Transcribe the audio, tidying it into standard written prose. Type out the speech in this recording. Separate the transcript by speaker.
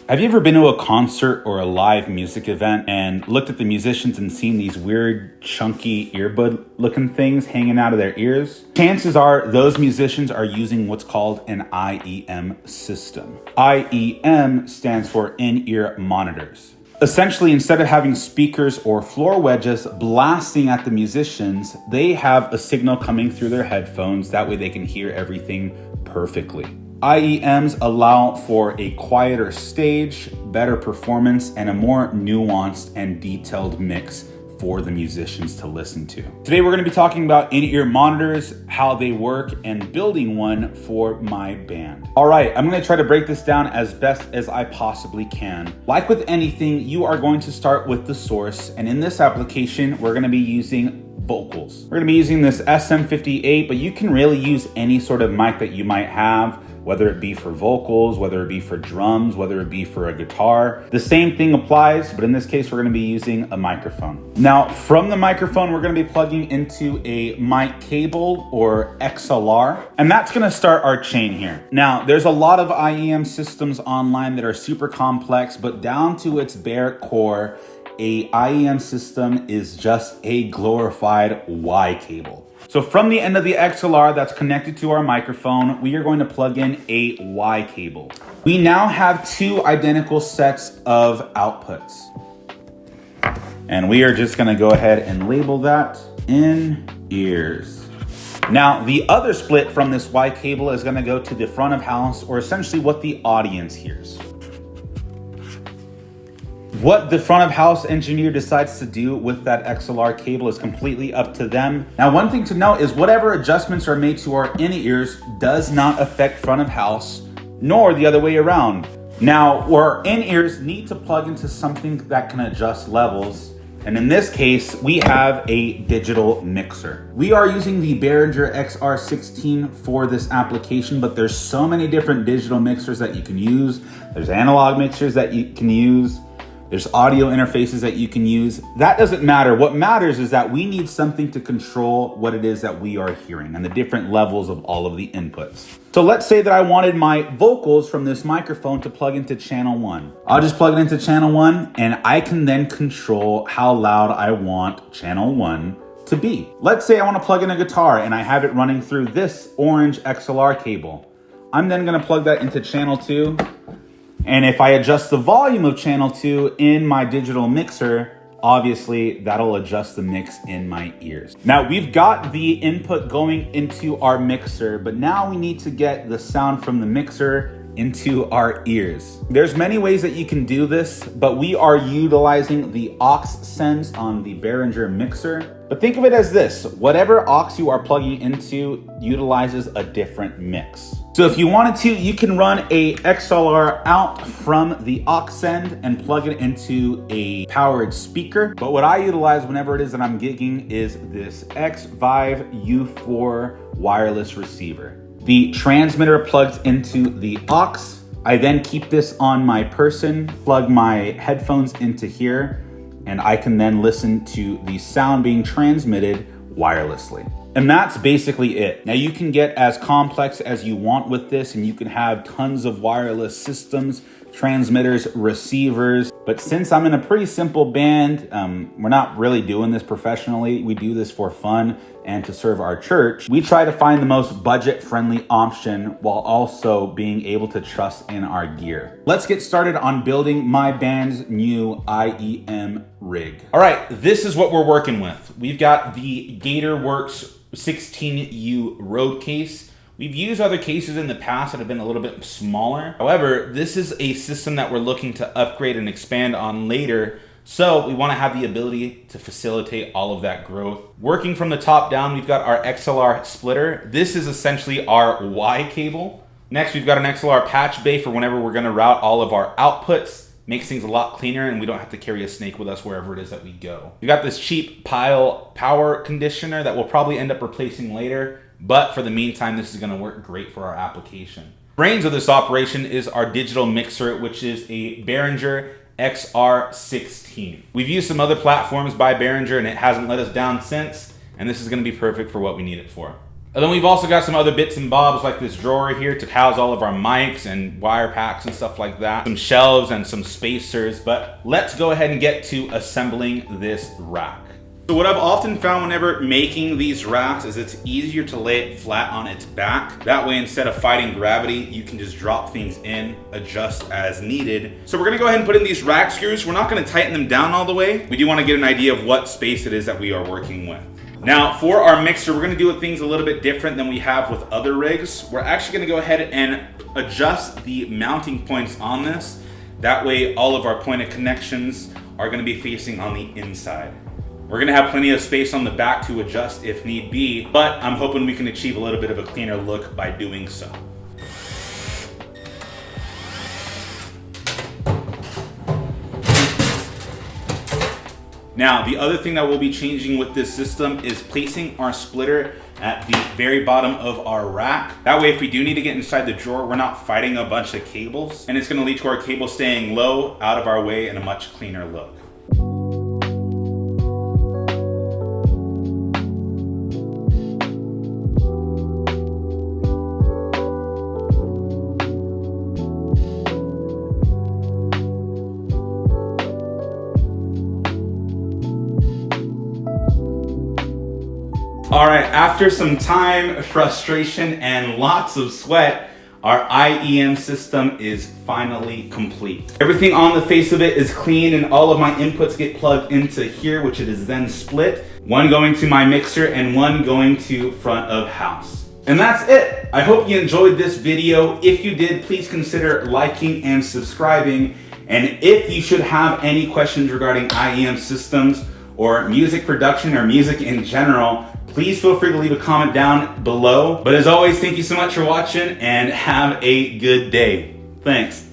Speaker 1: Have you ever been to a concert or a live music event and looked at the musicians and seen these weird, chunky earbud looking things hanging out of their ears? Chances are those musicians are using what's called an IEM system. IEM stands for in-ear monitors. Essentially, instead of having speakers or floor wedges blasting at the musicians, they have a signal coming through their headphones. That way they can hear everything perfectly. IEMs allow for a quieter stage, better performance, and a more nuanced and detailed mix for the musicians to listen to. Today we're going to be talking about in-ear monitors, how they work, and building one for my band. All right, I'm going to try to break this down as best as I possibly can. Like with anything, you are going to start with the source, and in this application, we're going to be using vocals. We're going to be using this SM58, but you can really use any sort of mic that you might have, whether it be for vocals, whether it be for drums, whether it be for a guitar. The same thing applies, but in this case, we're gonna be using a microphone. Now, from the microphone, we're gonna be plugging into a mic cable or XLR, and that's gonna start our chain here. Now, there's a lot of IEM systems online that are super complex, but down to its bare core, a IEM system is just a glorified Y cable. So from the end of the XLR that's connected to our microphone, we are going to plug in a Y cable. We now have two identical sets of outputs. And we are just gonna go ahead and label that in ears. Now, the other split from this Y cable is gonna go to the front of house, or essentially what the audience hears. What the front of house engineer decides to do with that XLR cable is completely up to them. Now, one thing to note is whatever adjustments are made to our in-ears does not affect front of house, nor the other way around. Now, our in-ears need to plug into something that can adjust levels. And in this case, we have a digital mixer. We are using the Behringer XR16 for this application, but there's so many different digital mixers that you can use. There's analog mixers that you can use. There's audio interfaces that you can use. That doesn't matter. What matters is that we need something to control what it is that we are hearing and the different levels of all of the inputs. So let's say that I wanted my vocals from this microphone to plug into channel 1. I'll just plug it into channel 1 and I can then control how loud I want channel 1 to be. Let's say I want to plug in a guitar and I have it running through this orange XLR cable. I'm then going to plug that into channel 2. And if I adjust the volume of channel 2 in my digital mixer, obviously that'll adjust the mix in my ears. Now we've got the input going into our mixer, but now we need to get the sound from the mixer into our ears. There's many ways that you can do this, but we are utilizing the aux sends on the Behringer mixer. But think of it as this, whatever aux you are plugging into utilizes a different mix. So if you wanted to, you can run a XLR out from the aux send and plug it into a powered speaker. But what I utilize whenever it is that I'm gigging is this X-Vive U4 wireless receiver. The transmitter plugs into the aux. I then keep this on my person, plug my headphones into here, and I can then listen to the sound being transmitted wirelessly. And that's basically it. Now you can get as complex as you want with this, and you can have tons of wireless systems, transmitters, receivers. But since I'm in a pretty simple band, we're not really doing this professionally. We do this for fun and to serve our church. We try to find the most budget-friendly option while also being able to trust in our gear. Let's get started on building my band's new IEM rig. All right, this is what we're working with. We've got the GatorWorks 16U Road case. We've used other cases in the past that have been a little bit smaller. However, this is a system that we're looking to upgrade and expand on later. So we want to have the ability to facilitate all of that growth. Working from the top down, we've got our XLR splitter. This is essentially our Y cable. Next, we've got an XLR patch bay for whenever we're going to route all of our outputs. Makes things a lot cleaner and we don't have to carry a snake with us wherever it is that we go. We got this cheap pile power conditioner that we'll probably end up replacing later, but for the meantime, this is gonna work great for our application. Brains of this operation is our digital mixer, which is a Behringer XR16. We've used some other platforms by Behringer and it hasn't let us down since, and this is gonna be perfect for what we need it for. And then we've also got some other bits and bobs like this drawer here to house all of our mics and wire packs and stuff like that. Some shelves and some spacers, but let's go ahead and get to assembling this rack. So what I've often found whenever making these racks is it's easier to lay it flat on its back. That way, instead of fighting gravity, you can just drop things in, adjust as needed. So we're gonna go ahead and put in these rack screws. We're not gonna tighten them down all the way. We do wanna get an idea of what space it is that we are working with. Now for our mixer, we're gonna do things a little bit different than we have with other rigs. We're actually gonna go ahead and adjust the mounting points on this. That way, all of our pointed connections are gonna be facing on the inside. We're gonna have plenty of space on the back to adjust if need be, but I'm hoping we can achieve a little bit of a cleaner look by doing so. Now, the other thing that we'll be changing with this system is placing our splitter at the very bottom of our rack. That way, if we do need to get inside the drawer, we're not fighting a bunch of cables, and it's gonna lead to our cable staying low, out of our way, and a much cleaner look. All right, after some time, frustration, and lots of sweat, our IEM system is finally complete. Everything on the face of it is clean and all of my inputs get plugged into here, which it is then split. One going to my mixer and one going to front of house. And that's it. I hope you enjoyed this video. If you did, please consider liking and subscribing. And if you should have any questions regarding IEM systems or music production or music in general, please feel free to leave a comment down below. But as always, thank you so much for watching and have a good day. Thanks.